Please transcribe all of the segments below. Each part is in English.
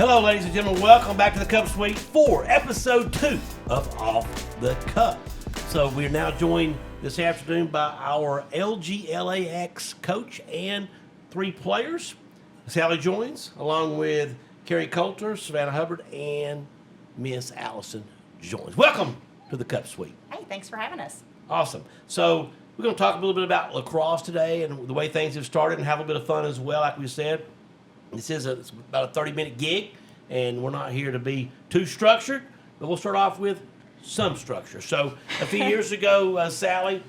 Hello, ladies and gentlemen. Welcome back to the Cupp Suite for episode 2 of Off the Cupp. So we're now joined this afternoon by our LGLAX coach and 3 players. Sally joins, along with Carrie Coulter, Savannah Hubbard, and Miss Allison joins. Welcome to the Cupp Suite. Hey, thanks for having us. Awesome. So we're going to talk a little bit about lacrosse today and the way things have started and have a bit of fun as well, like we said. It's about a 30-minute gig, and we're not here to be too structured, but we'll start off with some structure. So a few years ago, Sally,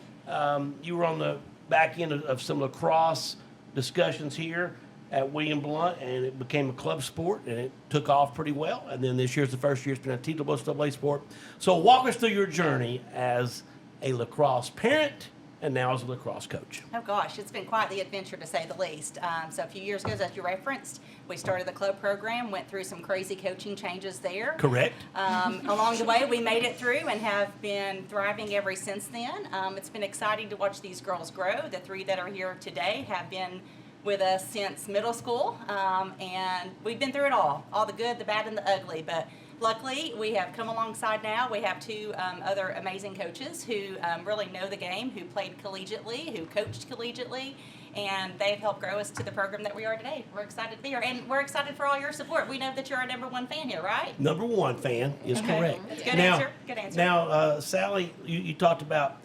you were on the back end of some lacrosse discussions here at William Blount, and it became a club sport, and it took off pretty well. And then this year's the first year it's been a TWA sport. So walk us through your journey as a lacrosse parent and now as a lacrosse coach. Oh gosh, it's been quite the adventure to say the least. So a few years ago, as you referenced, we started the club program, went through some crazy coaching changes there. Correct. Along the way, we made it through and have been thriving ever since then. It's been exciting to watch these girls grow. The 3 that are here today have been with us since middle school, and we've been through it all the good, the bad, and the ugly. But luckily, we have come alongside now. We have 2 other amazing coaches who really know the game, who played collegiately, who coached collegiately, and they've helped grow us to the program that we are today. We're excited to be here, and we're excited for all your support. We know that you're our #1 fan here, right? #1 fan is correct. That's a good answer. Good answer. Now, Sally, you talked about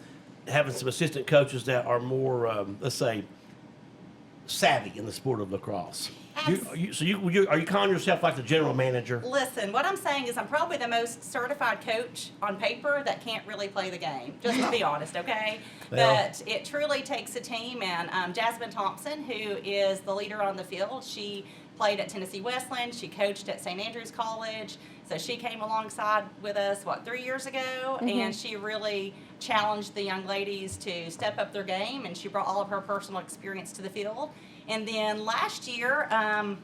having some assistant coaches that are more, let's say, savvy in the sport of lacrosse. Are you calling yourself like the general manager? Listen, what I'm saying is I'm probably the most certified coach on paper that can't really play the game, just to be honest, okay? Well, but it truly takes a team, and Jasmine Thompson, who is the leader on the field, she played at Tennessee Westland, she coached at St. Andrews College, so she came alongside with us, 3 years ago, and she really challenged the young ladies to step up their game, and she brought all of her personal experience to the field. And then last year,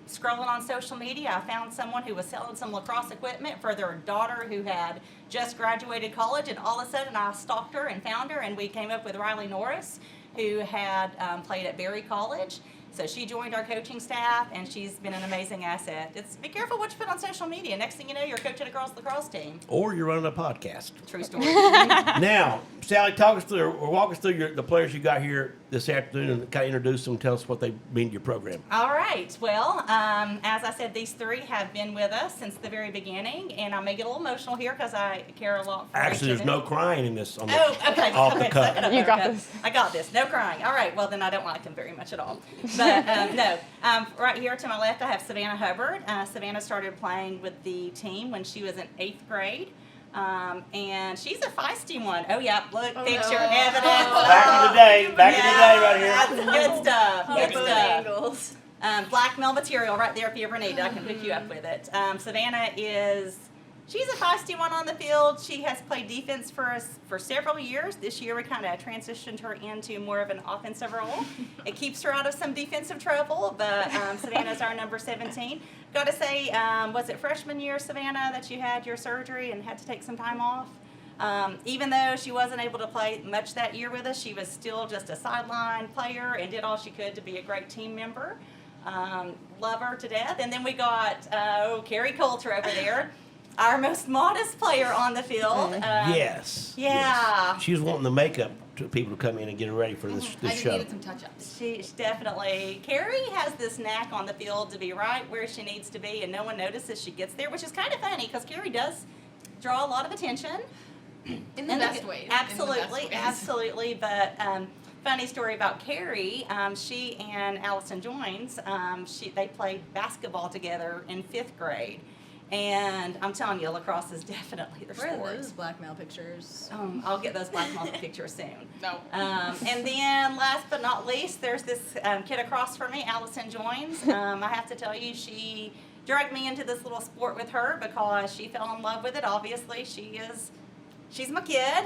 scrolling on social media, I found someone who was selling some lacrosse equipment for their daughter who had just graduated college, and all of a sudden I stalked her and found her, and we came up with Riley Norris, who had played at Berry College. So she joined our coaching staff, and she's been an amazing asset. Be careful what you put on social media. Next thing you know, you're coaching a girls lacrosse team. Or you're running a podcast. True story. Now, Sally, talk us through or walk us through the players you got here this afternoon and kind of introduce them, tell us what they mean to your program. All right. Well, as I said, these 3 have been with us since the very beginning, and I may get a little emotional here because I care a lot for Actually, each there's of no them. crying in this on the Okay. off Okay, the cup. suck it up, You got okay. this. I got this. No crying. All right. Well, then I don't like them very much at all. But no. Right here to my left, I have Savannah Hubbard. Savannah started playing with the team when she was in 8th grade. And she's a feisty one. Oh, yeah. Look, picture evidence. Back in the day right here. That's good stuff. Good Both stuff. angles. Blackmail material right there if you ever need it. I can hook you up with it. Savannah she's a feisty one on the field. She has played defense for us for several years. This year we kind of transitioned her into more of an offensive role. It keeps her out of some defensive trouble, but Savannah's our number 17. Got to say, was it freshman year, Savannah, that you had your surgery and had to take some time off? Even though she wasn't able to play much that year with us, she was still just a sideline player and did all she could to be a great team member. Love her to death. And then we got Carrie Coulter over there. Our most modest player on the field. Yes. Yeah. Yes. She was wanting the makeup to people to come in and get her ready for this I just show. needed some touch-ups. She's definitely. Carrie has this knack on the field to be right where she needs to be, and no one notices she gets there, which is kind of funny because Carrie does draw a lot of attention. In the best ways. Absolutely, absolutely. But funny story about Carrie. She and Allison Joins. They played basketball together in 5th grade. And I'm telling you, lacrosse is definitely their sport. Where are those blackmail pictures? I'll get those blackmail pictures soon. No. And then last but not least, there's this kid across from me, Allison Joins. I have to tell you, she dragged me into this little sport with her because she fell in love with it. Obviously, she's my kid.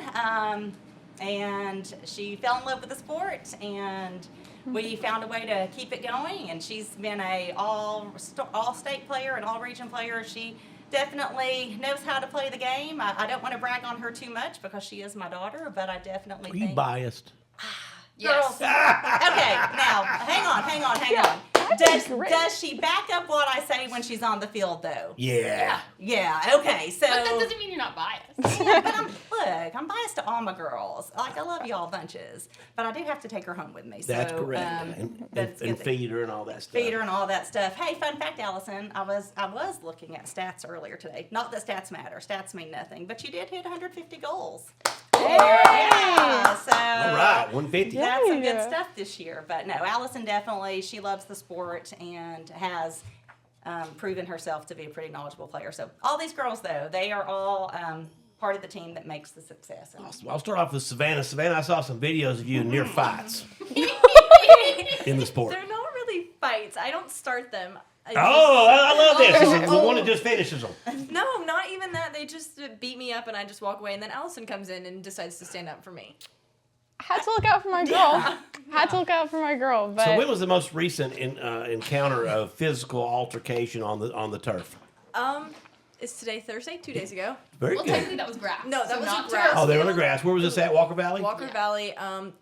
And she fell in love with the sport, and we found a way to keep it going, and she's been a all-state player and all-region player. She definitely knows how to play the game. I don't want to brag on her too much because she is my daughter, but I definitely Are think... you biased? Yes. Girls. Okay, now, hang on. Does she back up what I say when she's on the field, though? Yeah. Yeah. Okay. So. But that doesn't mean you're not biased. Yeah, but I'm biased to all my girls. Like, I love y'all bunches, but I do have to take her home with me. So, That's correct. And feed her and all that stuff. Feed her and all that stuff. Hey, fun fact, Allison, I was looking at stats earlier today. Not that stats matter. Stats mean nothing, but you did hit 150 goals. Yeah. So. All right, 150. That's some good stuff this year. But no, Allison definitely, she loves the sport and has proven herself to be a pretty knowledgeable player. So all these girls, though, they are all part of the team that makes the success. Awesome. I'll start off with Savannah. Savannah, I saw some videos of you in near fights in the sport. They're not really fights. I don't start them. I love this. This is the one that just finishes them. No, not even that. They just beat me up and I just walk away. And then Allison comes in and decides to stand up for me. Had to look out for my girl. Had to look out for my girl. But So when was the most recent encounter of physical altercation on the turf? Is today Thursday? 2 days ago. Very Well, good. technically that was grass. No, that so was not a grass. Oh, they were on the grass. Where was this at? Walker Valley? Walker Valley. One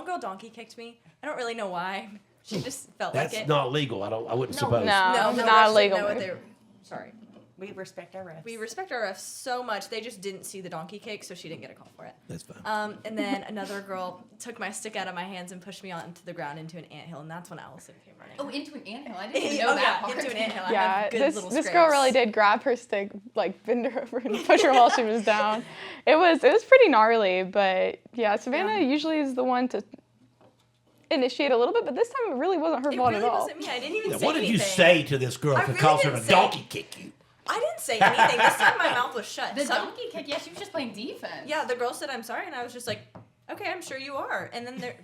girl donkey kicked me. I don't really know why. She just felt That's like it. not legal. I wouldn't suppose. No. No, It's refs not didn't illegal. know what they were- Sorry. We respect our refs. We respect our refs so much. They just didn't see the donkey kick, so she didn't get a call for it. That's fine. And then another girl took my stick out of my hands and pushed me onto the ground into an anthill, and that's when Allison came running. Oh, into an anthill. I didn't even know that part. into an anthill. I yeah, have good this little this girl scrapes. really did grab her stick, like bend her over and push her while she was down. It was pretty gnarly, but yeah, Savannah usually is the one to initiate a little bit, but this time it really wasn't her It fault really at all. wasn't me. I didn't even Now, say what did you anything. say to this girl I to really cause her to didn't say- donkey kick you? I didn't say anything. This time my mouth was shut. The donkey kick, yeah, she was just playing defense. Yeah, the girl said, "I'm sorry," and I was just like, "Okay, I'm sure you are." And then there,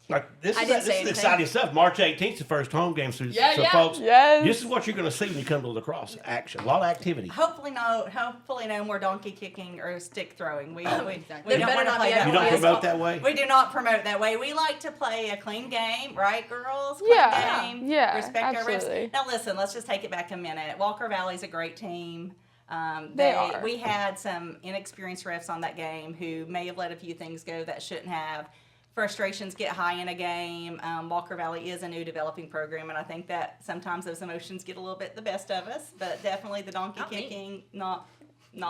Like, this I is didn't say this is anything. exciting stuff. March 18th is the first home game, so Yeah. folks, Yes. this is what you're going to see when you come to lacrosse action. A lot of activity. Hopefully no more donkey kicking or stick throwing. We There don't better want to not play be that You way. don't promote that way? We do not promote that way. We like to play a clean game, right, girls? Clean Yeah, game. yeah, Respect our absolutely. refs. Now listen, let's just take it back a minute. Walker Valley's a great team. They are. We had some inexperienced refs on that game who may have let a few things go that shouldn't have. Frustrations get high in a game. Walker Valley is a new developing program, and I think that sometimes those emotions get a little bit the best of us. But definitely the donkey Not me. kicking, not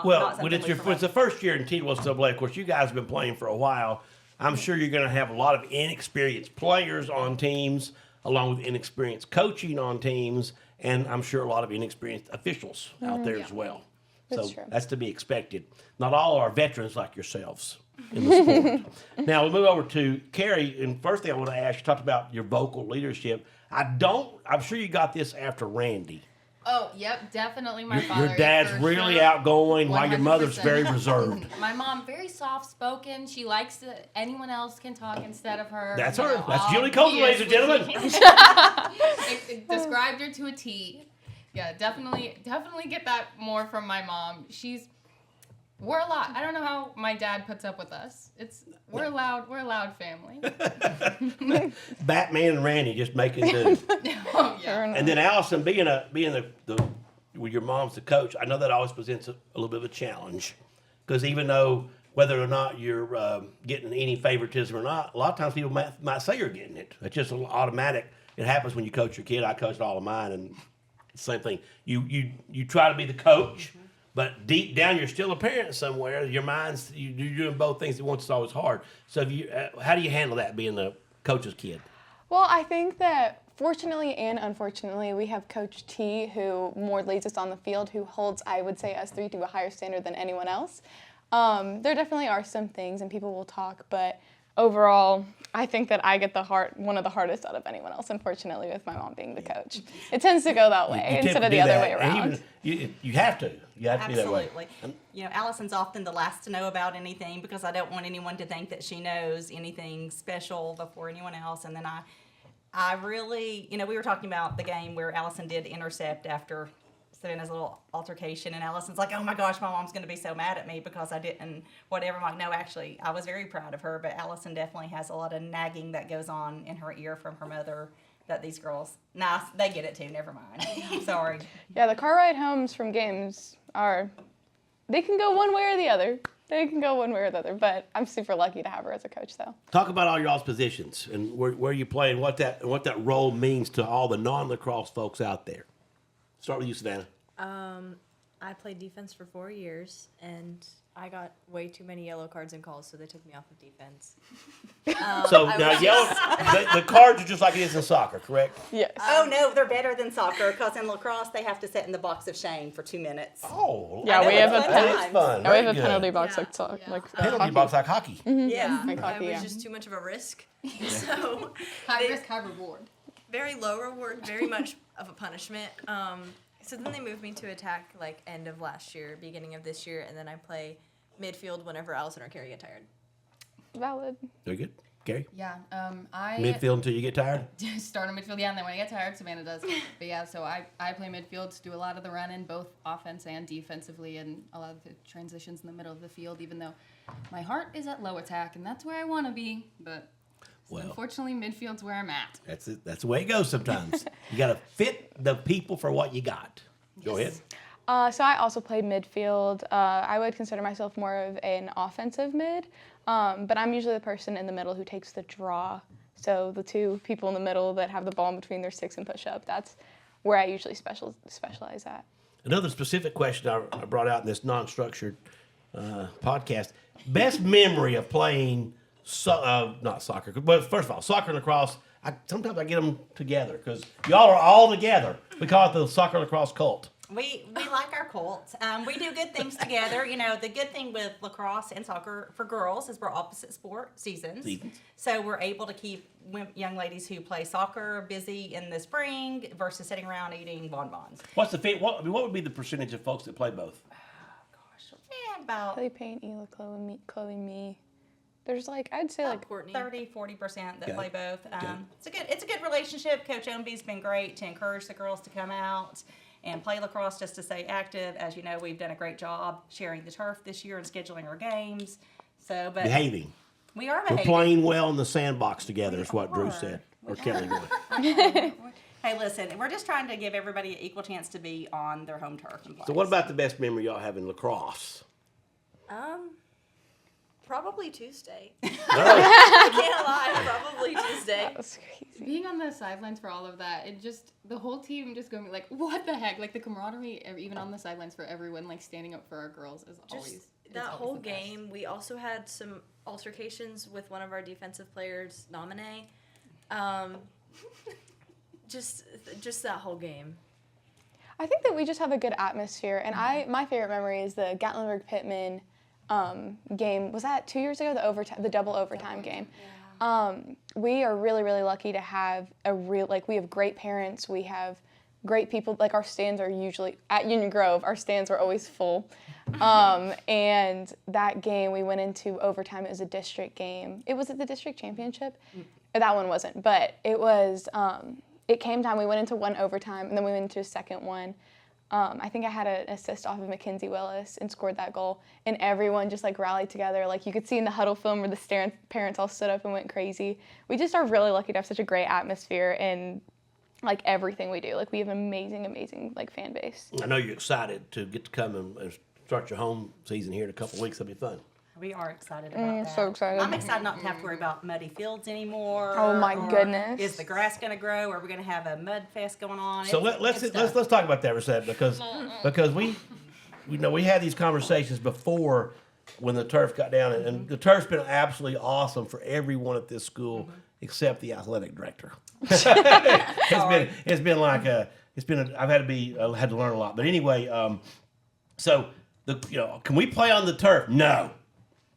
Well, something when it's we it's the first year in TWSAA, of course, you guys have been playing for a while. I'm sure you're going to have a lot of inexperienced players on teams, along with inexperienced coaching on teams, and I'm sure a lot of inexperienced officials out there as well. That's So true. that's to be expected. Not all are veterans like yourselves in the sport. Now we'll move over to Carrie, and first thing I want to ask, you talked about your vocal leadership. I'm sure you got this after Randy. Oh, yep, definitely my father. Your dad's for really sure. outgoing, while your mother's 100%. very reserved. My mom, very soft spoken. She likes that anyone else can talk instead of her. That's You her. know, That's Julie Colton, ladies and gentlemen. It described her to a T. Yeah, definitely get that more from my mom. We're a lot. I don't know how my dad puts up with us. We're a loud family. Batman and Randy just making do. Oh, yeah. And then Allison, being with your mom's the coach, I know that always presents a little bit of a challenge, because even though whether or not you're getting any favoritism or not, a lot of times people might say you're getting it. It's just automatic. It happens when you coach your kid. I coached all of mine, and it's the same thing. You try to be the coach, but deep down you're still a parent somewhere. Your mind's you're doing both things at once. It's always hard. So how do you handle that, being the coach's kid? Well, I think that fortunately and unfortunately, we have Coach T, who more leads us on the field, who holds, I would say, us three to a higher standard than anyone else. There definitely are some things, and people will talk, but overall, I think that I get one of the hardest out of anyone else, unfortunately, with my mom being the coach. It tends to go that way You instead of typically the do other that, way and around. even you have to. You have to be that way. Absolutely. You know, Allison's often the last to know about anything because I don't want anyone to think that she knows anything special before anyone else. And then I really, you know, we were talking about the game where Allison did intercept after Savannah's little altercation, and Allison's like, oh my gosh, my mom's going to be so mad at me because I didn't whatever. I'm like, no, actually, I was very proud of her, but Allison definitely has a lot of nagging that goes on in her ear from her mother that these girls, they get it too, never mind. I'm sorry. Yeah, the car ride homes from games they can go one way or the other. they can go one way or the other. But I'm super lucky to have her as a coach, though. Talk about all y'all's positions and where you play and what that role means to all the non-lacrosse folks out there. Start with you, Savannah. I played defense for 4 years, and I got way too many yellow cards and calls, so they took me off of defense. So I now was yellow, the cards are just like it is in soccer, correct? Yes. Oh no, they're better than soccer because in lacrosse they have to sit in the box of shame for 2 minutes. Oh, Yeah, know, we have it's a fun pen- times. fun. Now we have Very a good. penalty box Yeah. like Penalty hockey. box like hockey. Yeah, Like it hockey, was yeah. just too much of a risk. So High risk, high reward. very low reward, very much of a punishment. So then they moved me to attack like end of last year, beginning of this year, and then I play midfield whenever Allison or Carrie get tired. Valid. Very good. Gary? Yeah, I Midfield until you get tired? start on midfield, yeah, and then when I get tired, Savannah does. But yeah, so I play midfield, do a lot of the running, both offense and defensively, and a lot of the transitions in the middle of the field, even though my heart is at low attack, and that's where I want to be. But Well. unfortunately, midfield's where I'm at. That's it. That's the way it goes sometimes. You got to fit the people for what you got. Go ahead. So I also played midfield. I would consider myself more of an offensive mid, but I'm usually the person in the middle who takes the draw. So the two people in the middle that have the ball in between their sticks and push up. That's where I usually specialize at. Another specific question I brought out in this non-structured podcast. Best memory of playing, not soccer, but first of all, soccer and lacrosse, sometimes I get them together because y'all are all together. We call it the soccer lacrosse cult. We like our cult. We do good things together. You know, the good thing with lacrosse and soccer for girls is we're opposite sport seasons. So we're able to keep young ladies who play soccer busy in the spring versus sitting around eating bonbons. What's the what would be the percentage of folks that play both? And about Chloe Payne, Ela, Chloe, me. There's like, I'd say like Courtney. 30-40% that Okay. play both. Okay. It's a good relationship. Coach Ownby's been great to encourage the girls to come out and play lacrosse just to stay active. As you know, we've done a great job sharing the turf this year and scheduling our games. So, but Behaving. we are We're behaving. playing well in the sandbox together, is what Drew are. said. Or Kelly did. Hey, listen, we're just trying to give everybody an equal chance to be on their home turf and play. So what about the best memory y'all have in lacrosse? Probably Tuesday. Oh, I can't lie, probably Tuesday. that's crazy. Being on the sidelines for all of that, it just, the whole team just going like, what the heck? Like the camaraderie, even on the sidelines for everyone, like standing up for our girls is always. Just it's that always whole the best. game, we also had some altercations with one of our defensive players, Nomine. Just that whole game. I think that we just have a good atmosphere, and my favorite memory is the Gatlinburg-Pittman game. Was that 2 years ago? The double overtime game. We are really, really lucky to have we have great parents. We have great people. Like our stands are usually at Union Grove. Our stands are always full. And that game we went into overtime. It was a district game. It was at the district championship. That one wasn't, but it was. It came time. We went into one overtime, and then we went into a second one. I think I had an assist off of Mackenzie Willis and scored that goal, and everyone just like rallied together. Like you could see in the huddle film where the parents all stood up and went crazy. We just are really lucky to have such a great atmosphere in like everything we do. Like we have an amazing like fan base. I know you're excited to get to come and start your home season here in a couple of weeks. That'll be fun. We are excited about that. So excited. I'm excited not to have to worry about muddy fields anymore. Oh, my or goodness. Is the grass going to grow? Are we going to have a mud fest going on? So let's talk about that for a second because we had these conversations before when the turf got down and the turf's been absolutely awesome for everyone at this school except the athletic director. I've had to learn a lot. But anyway, can we play on the turf? No.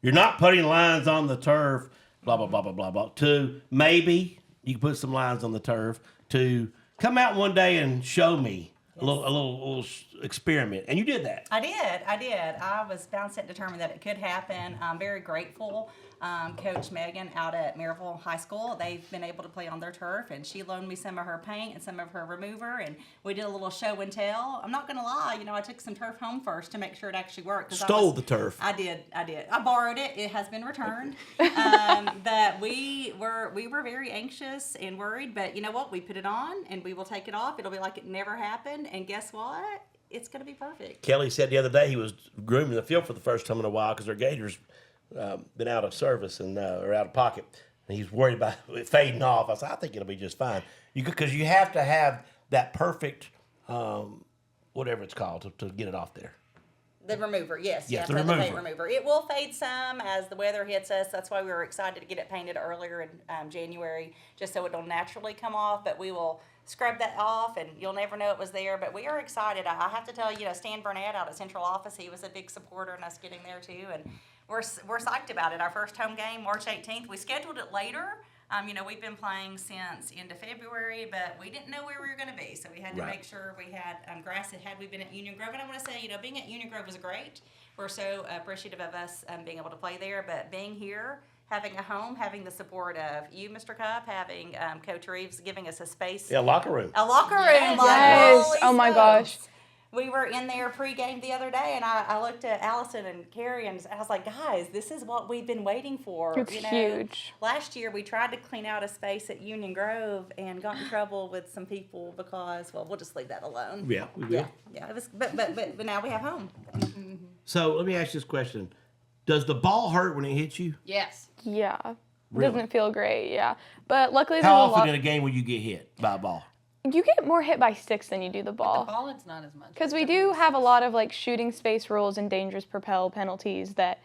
You're not putting lines on the turf, blah, blah, blah, blah, blah, blah. To maybe you can put some lines on the turf. To come out one day and show me a little experiment. And you did that. I did. I was bound set determined that it could happen. I'm very grateful. Coach Megan out at Maryville High School, they've been able to play on their turf, and she loaned me some of her paint and some of her remover, and we did a little show and tell. I'm not going to lie, I took some turf home first to make sure it actually worked. Stole the turf. I did. I borrowed it. It has been returned. That we were very anxious and worried, but you know what? We put it on, and we will take it off. It'll be like it never happened, and guess what? it's going to be perfect. Kelly said the other day he was grooming the field for the first time in a while because their gator's been out of service and or out of pocket. And he's worried about it fading off. I said, I think it'll be just fine. Because you have to have that perfect, whatever it's called, to get it off there. The remover, yes. Yes, yes, the the paint remover. remover. It will fade some as the weather hits us. That's why we were excited to get it painted earlier in January, just so it'll naturally come off. But we will scrub that off, and you'll never know it was there. But we are excited. I have to tell you, Stan Burnett out at Central Office, he was a big supporter in us getting there too, and we're psyched about it. Our first home game, March 18th. We scheduled it later. We've been playing since end of February, but we didn't know where we were going to be, so we had to make sure we had grass. Had we been at Union Grove, and I want to say, being at Union Grove was great. We're so appreciative of us being able to play there, but being here, having a home, having the support of you, Mr. Cupp, having Coach Reeves giving us a space, Yeah, locker room. a locker room. Yes. Like, Yes. holy Oh my smokes. gosh. We were in there pregame the other day, and I looked at Allison and Carrie, and I was like, guys, this is what we've been waiting for. It's huge. Last year, we tried to clean out a space at Union Grove and got in trouble with some people because, well, we'll just leave that alone. Yeah, we will. Yeah. It was, but now we have home. So let me ask you this question. Does the ball hurt when it hits you? Yes. Yeah. Really? Doesn't feel great, yeah. But luckily How there's a often lot. in a game will you get hit by a ball? You get more hit by sticks than you do the The ball. ball, it's not as much. Because we do have a lot of like shooting space rules and dangerous propel penalties that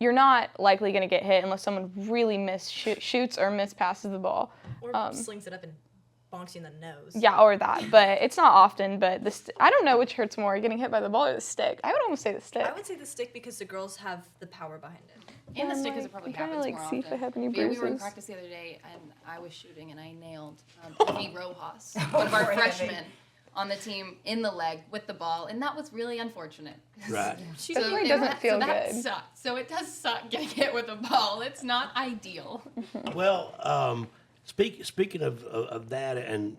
you're not likely going to get hit unless someone really shoots or mispasses the ball. Or slings it up and bonks you in the nose. Yeah, or that. But it's not often. But I don't know which hurts more, getting hit by the ball or the stick. I would almost say the stick. I would say the stick because the girls have the power behind it. And the I'm stick is like, probably I'm trying to, happens like, more see if often. I have any We were in bruises. practice the other day, and I was shooting, and I nailed Amy Rojas, one of our Poor Amy. freshmen, on the team in the leg with the ball, and that was really unfortunate. Right. Definitely it- doesn't feel that good. sucks. So it does suck getting hit with a ball. It's not ideal. Well, speaking of that, and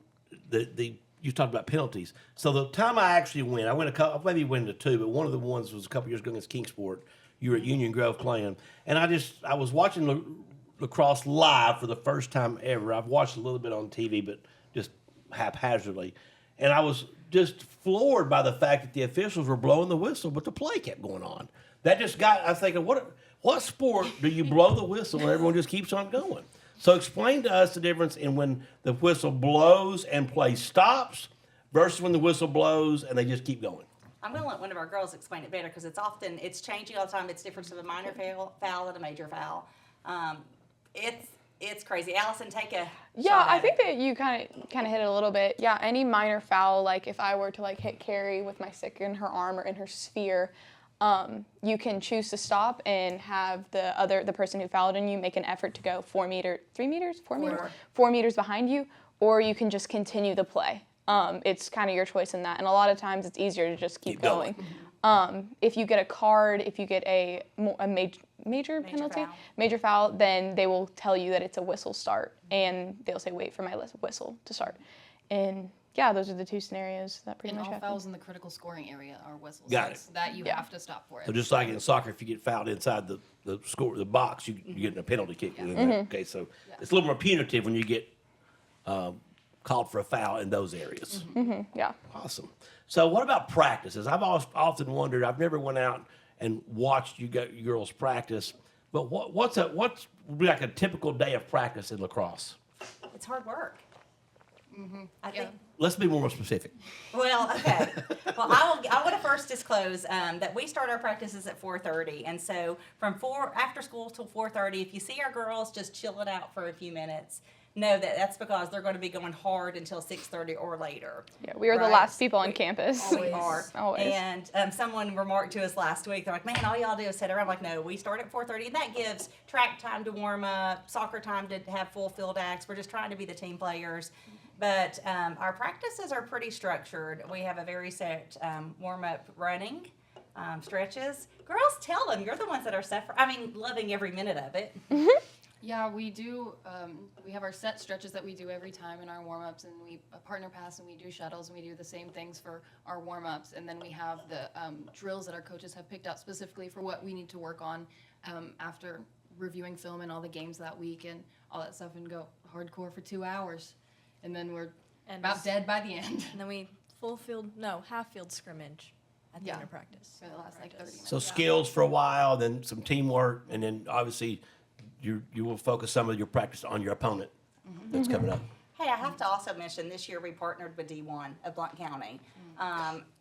you talked about penalties. So the time I actually went, I went a couple, maybe went to two, but one of the ones was a couple years ago against Kingsport. You were at Union Grove playing, and I was watching lacrosse live for the first time ever. I've watched a little bit on TV, but just haphazardly, and I was just floored by the fact that the officials were blowing the whistle, but the play kept going on. That just got. I was thinking, what sport do you blow the whistle and everyone just keeps on going? So explain to us the difference in when the whistle blows and play stops versus when the whistle blows and they just keep going. I'm going to let one of our girls explain it better because it's changing all the time. It's different from a minor foul and a major foul. It's crazy. Allison, take a Yeah, shot I at think it. that you kind of hit it a little bit. Yeah, any minor foul, like if I were to like hit Carrie with my stick in her arm or in her sphere, you can choose to stop and have the person who fouled in you make an effort to go 4 meters behind you, or you can just continue the play. It's kind of your choice in that, and a lot of times it's easier to just keep going. If you get a card, if you get a major penalty, foul. major foul, then they will tell you that it's a whistle start, and they'll say, wait for my whistle to start. And yeah, those are the two scenarios that pretty And much all happen. fouls in the critical scoring area are whistles. Got it. So that you have to stop for it. So just like in soccer, if you get fouled inside the box, you're getting a penalty kick. Okay, so it's a little more punitive when you get called for a foul in those areas. Yeah. Awesome. So what about practices? I've often wondered. I've never went out and watched you girls practice, but what's like a typical day of practice in lacrosse? It's hard work. I think. Let's be more specific. Well, okay. Well, I want to first disclose that we start our practices at 4:30, and so from after school till 4:30. If you see our girls just chilling out for a few minutes, know that that's because they're going to be going hard until 6:30 or later. Yeah, we are the Right. last people on campus. We are. Always. And someone remarked to us last week, they're like, man, all y'all do is sit around. I'm like, no, we start at 4:30, and that gives track time to warm up, soccer time to have full field acts. We're just trying to be the team players. But our practices are pretty structured. We have a very set warm-up running, stretches. Girls, tell them. You're the ones that are loving every minute of it. Yeah, we do. We have our set stretches that we do every time in our warm-ups, and we partner pass, and we do shuttles, and we do the same things for our warm-ups. And then we have the drills that our coaches have picked out specifically for what we need to work on after reviewing film and all the games that week and all that stuff, and go hardcore for 2 hours. And then we're about dead by the end. And then we half field scrimmage at the end of practice. For the last like 30 minutes. So skills for a while, then some teamwork, and then obviously you will focus some of your practice on your opponent that's coming up. Hey, I have to also mention this year we partnered with D1 of Blount County.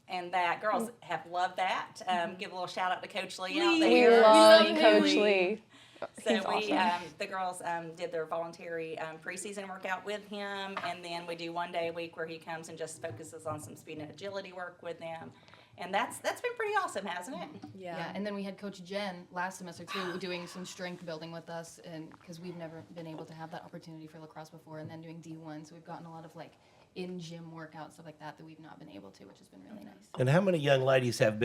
And that girls have loved that. Give a little shout out to Coach Lee out We there. love him. Coach Lee. So He's awesome. the girls did their voluntary preseason workout with him, and then we do 1 day a week where he comes and just focuses on some speed and agility work with them. And that's been pretty awesome, hasn't it? Yeah, and then we had Coach Jen last semester too, doing some strength building with us, and because we've never been able to have that opportunity for lacrosse before, and then doing D1, so we've gotten a lot of like in gym workouts, stuff like that we've not been able to, which has been really nice. And how many young ladies have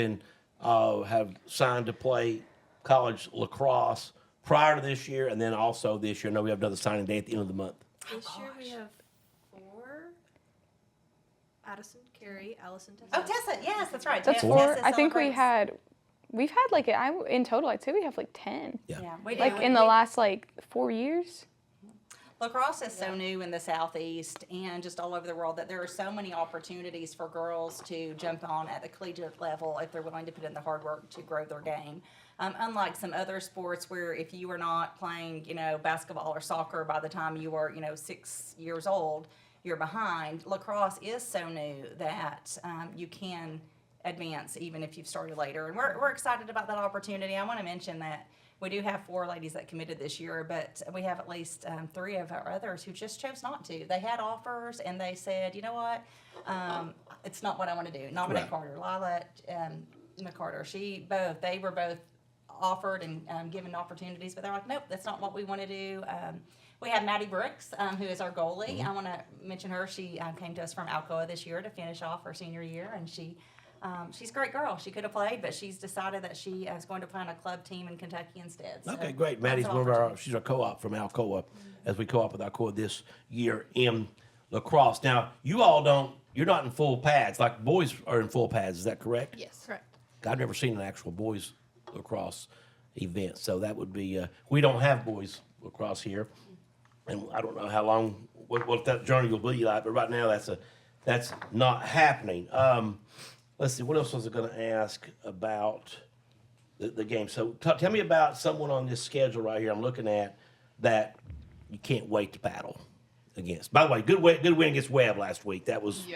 signed to play college lacrosse prior to this year, and then also this year? I know we have another signing day at the end of the month. This year we have 4. Addison, Carrie, Allison, Tessa. Oh, Tessa, yes, that's right. That's Tessa 4. I think celebrates. we've had like, in total, I'd say we have like 10. Yeah. Yeah, we do. Like in the last like 4 years. Lacrosse is so new in the Southeast and just all over the world that there are so many opportunities for girls to jump on at the collegiate level if they're willing to put in the hard work to grow their game. Unlike some other sports where if you were not playing, basketball or soccer by the time you were, 6 years old, you're behind. Lacrosse is so new that you can advance even if you've started later. And we're excited about that opportunity. I want to mention that we do have 4 ladies that committed this year, but we have at least 3 of our others who just chose not to. They had offers and they said, you know what, it's not what I want to do. Nominate Right. Carter, Lila McCarter. They were both offered and given opportunities, but they're like, nope, that's not what we want to do. We have Maddie Brooks, who is our goalie. I want to mention her. She came to us from Alcoa this year to finish off her senior year, and she's a great girl. She could have played, but she's decided that she is going to play on a club team in Kentucky instead. So Okay, great. Maddie's lots of she's our co-op from Alcoa, as we co-op with Alcoa this year in lacrosse. Now, you're not in full pads, like boys are in full pads, is that correct? Yes. Correct. I've never seen an actual boys lacrosse event, so that would be, we don't have boys lacrosse here. And I don't know how long, what that journey will be like, but right now that's not happening. Let's see, what else was I gonna ask about the game? So tell me about someone on this schedule right here I'm looking at that you can't wait to battle against. By the way, good win against Webb last week. That was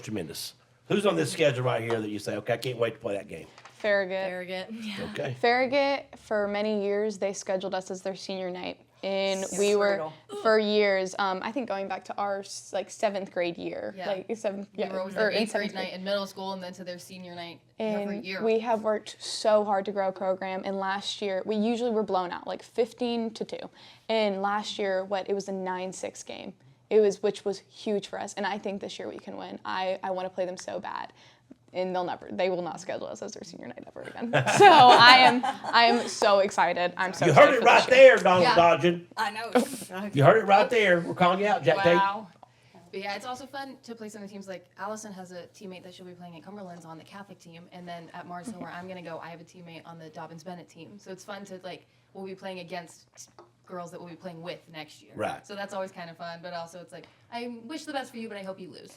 tremendous. Who's on this schedule right here that you say, okay, I can't wait to play that game? Farragut. Arrogant. Yeah. Okay. Farragut, for many years, they scheduled us as their senior night. And It's we were, brutal. for years, I think going back to our, 7th grade year. Yeah. Like, 7th, We were always or their in 8th grade 7th night in middle school, and then to their senior night every And year. we have worked so hard to grow a program. And last year, we usually were blown out, like 15-2. And last year, it was a 9-6 game. Which was huge for us. And I think this year we can win. I want to play them so bad. And they will not schedule us as their senior night ever again. So I am so excited. I'm so You excited heard it for right this year. there, Donald Yeah. Dodgen. I know. You heard it right there. We're calling you out, Jack Tate. Wow. But yeah, it's also fun to play some of the teams. Like Allison has a teammate that she'll be playing at Cumberland's on the Catholic team, and then at Mars Hill where I'm gonna go, I have a teammate on the Dobbins Bennett team. So it's fun to we'll be playing against girls that we'll be playing with next year. Right. So that's always kind of fun, but also it's like I wish the best for you, but I hope you lose.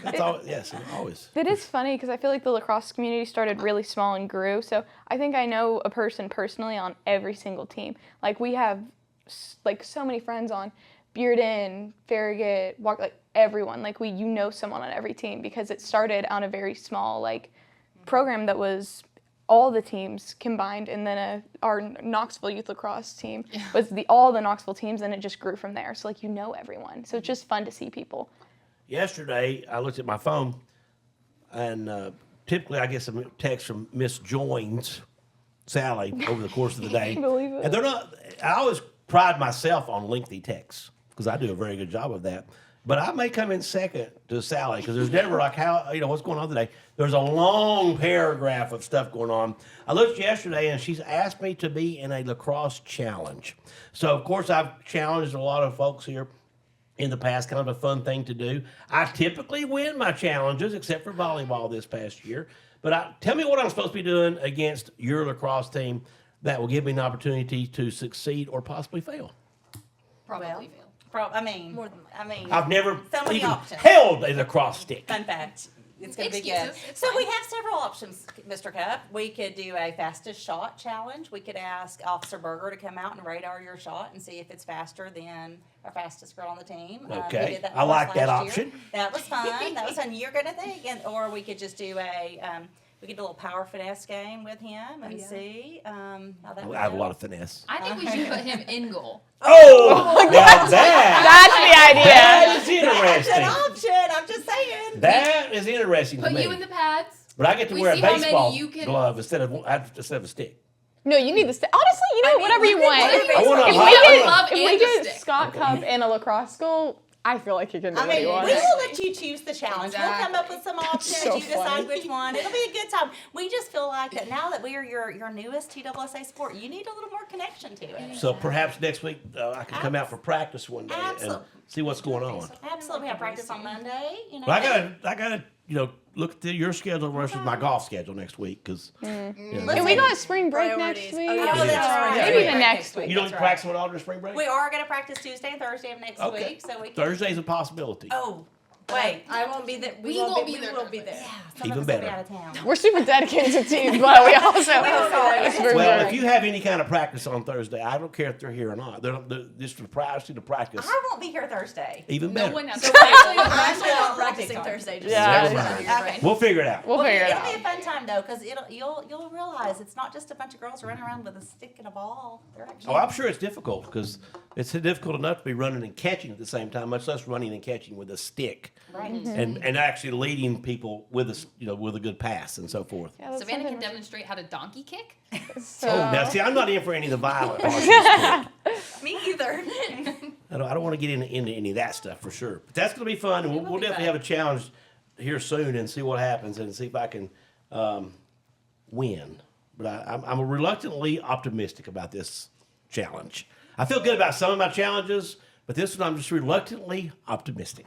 That's all. Yes, always. It is funny because I feel like the lacrosse community started really small and grew. So I think I know a person personally on every single team. Like we have so many friends on Bearden, Farragut, everyone. Like someone on every team because it started on a very small program that was all the teams combined, and then our Knoxville youth lacrosse team was all the Knoxville teams, and it just grew from there. So everyone. So it's just fun to see people. Yesterday, I looked at my phone, and typically I get some texts from Miss Joins, Sally, over the course of the day. I believe it. And they're not. I always pride myself on lengthy texts because I do a very good job of that. But I may come in second to Sally because there's never what's going on today. There's a long paragraph of stuff going on. I looked yesterday and she's asked me to be in a lacrosse challenge. So, of course, I've challenged a lot of folks here in the past, kind of a fun thing to do. I typically win my challenges, except for volleyball this past year. But tell me what I'm supposed to be doing against your lacrosse team that will give me an opportunity to succeed or possibly fail. Probably Well, fail. More than that. I've never so many even options. held a lacrosse stick. Fun fact. It's going to be good. Excuses, it's So fine. we have several options, Mr. Cup. We could do a fastest shot challenge. We could ask Officer Berger to come out and radar your shot and see if it's faster than our fastest girl on the team. We Okay. did that I like that last year. option. That was fun. That was fun. You're going to think, or we could just do we could do a little power finesse game with him and see how that would I have a go. lot of finesse. I think we should put him in goal. Oh, now that That's the idea. is That's an interesting. option. I'm just saying. That is interesting to Put me. you in the pads. But I get to We wear a see how many baseball you can- glove instead of a stick. No, you need the stick. Honestly, you know, whatever you want. I want If a we get, glove if we and a get stick. Scott Cupp in a lacrosse school, I feel like he can do I what he mean, we wants. will let you choose the challenge. We'll come up with some options. so You decide funny. which one. It'll be a good time. We just feel like that now that we are your newest TSSA sport, you need a little more connection to it. So perhaps next week I can come out for practice one day and Absolutely. see what's going on. Absolutely, we have practice on Monday. You know, But I gotta, look at your schedule versus my golf schedule next week because And we got spring break Priorities. next week. Oh, Oh, that's right. Maybe Yeah, the next week. you don't That's practice right. with all during spring break. We are going to practice Tuesday and Thursday of next Okay. week, so we can. Thursday's a possibility. Oh, wait. I won't be there. We won't be there We won't be Thursday. there. Yeah, some Even of us will be better. out of town. We're super dedicated to team, but we also sorry. spring Well, break. if you have any kind of practice on Thursday, I don't care if they're here or not. They're just for privacy to practice. I won't be here Thursday. Even No better. one has So to actually, play. I'm actually Well, not practicing I'll be Thursday. Just Yeah. so Never you mind. know. Okay. We'll figure it out. We'll figure it It'll out. be a fun time though, because you'll realize it's not just a bunch of girls running around with a stick and a ball. They're actually. Oh, I'm sure it's difficult because it's difficult enough to be running and catching at the same time, much less running and catching with a stick Right. and actually leading people with with a good pass and so forth. Yeah, that's Savannah can something- demonstrate how to donkey kick. So, Oh, now see, I'm not in for any of the violent parts of the sport. Me either. I don't want to get into any of that stuff for sure. But that's going to be fun, and we'll be definitely fun. have a challenge here soon and see what happens and see if I can win. But I'm reluctantly optimistic about this challenge. I feel good about some of my challenges, but this one I'm just reluctantly optimistic.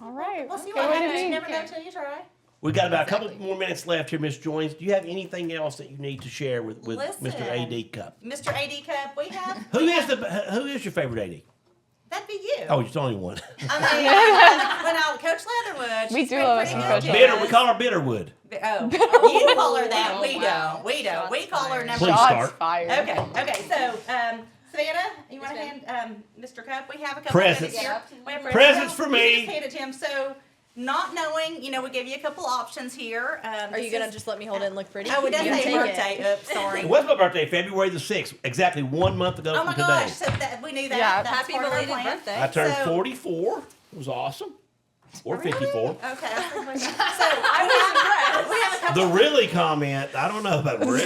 all right. We'll see Okay, what what do happens. you You never know think? till you try. We got about a couple Exactly. more minutes left here, Miss Joins. Do you have anything else that you need to share with Listen. Mr. AD Cup? Mr. AD Cup, we have. Who is your favorite AD? That'd be you. Oh, it's only one. I mean, when I Coach Leatherwood. We she's do been love pretty some good Coach to Bitter. us. We call her Bitterwood. Oh, you call her that. Oh, We wow. don't. We don't. Shots We call her fired. number. Please Shots start. fired. Okay. Okay. So, Savannah, you want to Yes, hand Mr. Cup? We have a couple Presents. minutes here. We have Presents for You me. just hand it to him. So, not knowing, we gave you a couple options here. Are you gonna just let me hold it and look pretty? Oh, it does You say take it. birthday. Oops, sorry. It was my birthday, February the 6th, exactly 1 month ago Oh from my today. gosh! So we knew that. Yeah. That's Happy part of our belated plan. birthday. I turned So- 44. It was awesome. Or 54. Okay. So we have a couple. The really comment, I don't know about really.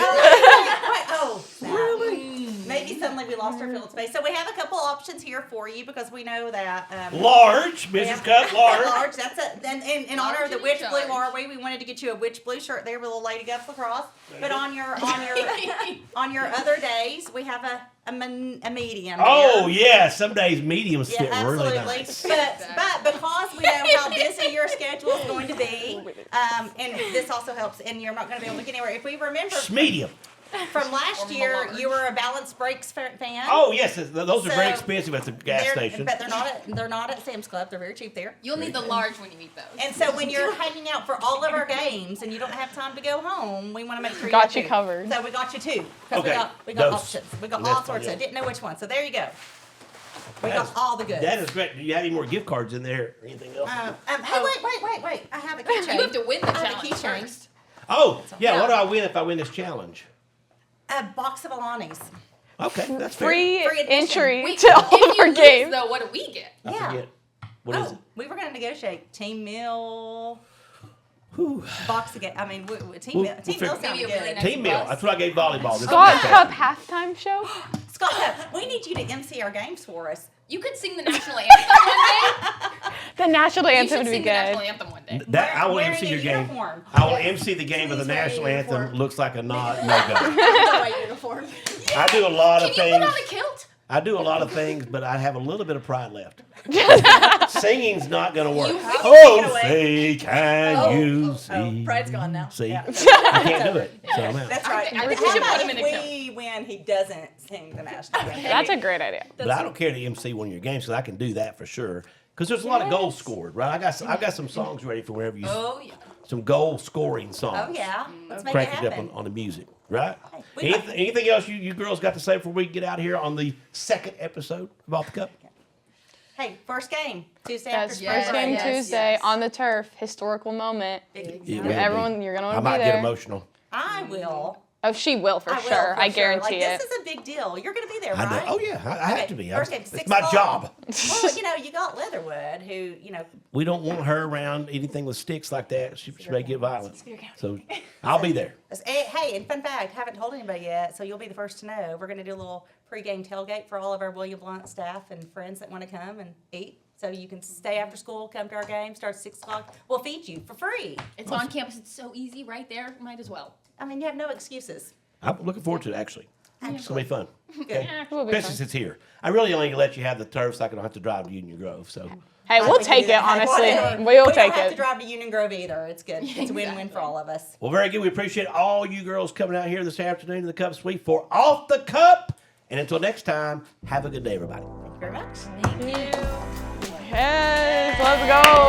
Oh, really? Maybe suddenly we lost our field space. So we have a couple options here for you because we know that. Large, Mrs. Cup, large. Large. That's it. Then in honor of the Large Witch and Blue charge. are we wanted to get you a Witch Blue shirt there with a little Lady Gups lacrosse. But on your other days we have a medium. Oh, there. yeah, some days mediums Yeah, fit absolutely. really nice. But because we know how busy your schedule is going to be, and this also helps, and you're not going to be able to get anywhere. If we remember Medium. from last Or year, large. you were a Balance Brakes fan. Oh, yes, those are very So, expensive at the gas station. But they're not at Sam's Club. They're very cheap there. You'll need the large when you eat those. And so when you're hanging out for all of our games and you don't have time to go home, we want to make sure Got you you have two. covered. So we got you two. 'Cause Okay, we got those. options. We got That's all sorts fine, of. Didn't know which one. So there you go. We That got is- all the goods. That is great. Do you have any more gift cards in there or anything else? Hey, wait. I have a you keychain. have to win the I have a challenge keychain. first. Oh, yeah, Yeah. what do I win if I win this challenge? A box of Alani's. Okay, that's fair. Free Free admission. entry Wait, to all if of our you lose, games. though, what do we get? I Yeah. forget. What is it? We were going to negotiate team meal. Whew. Box of I mean, team We'll- meal. we'll Team meal figure- sounded Maybe a really good. nice Team meal. bus. That's what I gave volleyball. This Scott is okay. Cup halftime show. Scott, we need you to MC our games for us. You could sing the national anthem one day. The national You anthem should would be sing the national good. anthem one day. That I will Wearing MC a your game. uniform. I will MC the game of the Please wear a national anthem. uniform. Looks like a no go. The white uniform. I do a lot Can of you things. put on a kilt? I do a lot of things, but I have a little bit of pride left. Singing's not going to work. You- Oh, say, can you see? Oh, pride's gone now. See? Yeah. I can't do it. So I'm out. That's right. I think How we should about put him in if a we win, he doesn't sing the national anthem? That's a great idea. But I don't care to MC one of your games because I can do that for sure. Because there's a lot of goals scored, right? I've got some songs ready for whenever you. Oh yeah. Some goal scoring songs. Oh yeah. Let's make Crank it it up happen. on the music, right? we Anything else you girls got to say before we get out here on the second episode of Off the Cup? Hey, first game Tuesday That's after Yes. first game Yes, Tuesday yes. on the turf. Historical moment. It will Everyone, be. you're gonna I want to might be get there. emotional. I will. Oh, she will for I will, sure. for I sure. guarantee Like, it. This is a big deal. You're going to be there, I know. right? Oh yeah, I have Okay, to be. first game, It's 6 my o'clock. job. Well, you got Leatherwood, who, We don't want her around anything with sticks like that. She may get violent. So I'll be there. Hey, and fun fact, haven't told anybody yet, so you'll be the first to know. We're going to do a little pregame tailgate for all of our William Blunt staff and friends that want to come and eat. So you can stay after school, come to our game, start at 6 o'clock. We'll feed you for free. It's on campus. It's so easy right there. Might as well. I mean, you have no excuses. I'm looking forward to it, actually. It's going to be fun. Okay. It will be Especially fun. since it's here. I really only let you have the turf so I don't have to drive to Union Grove. So Hey, we'll take it, honestly. We'll We take don't have to it. drive to Union Grove either. It's good. It's a win-win for all of us. Well, very good. We appreciate all you girls coming out here this afternoon to the Cup Suite for Off the Cup. And until next time, have a good day, everybody. Thank you very much. Thank you. Yes, let's go.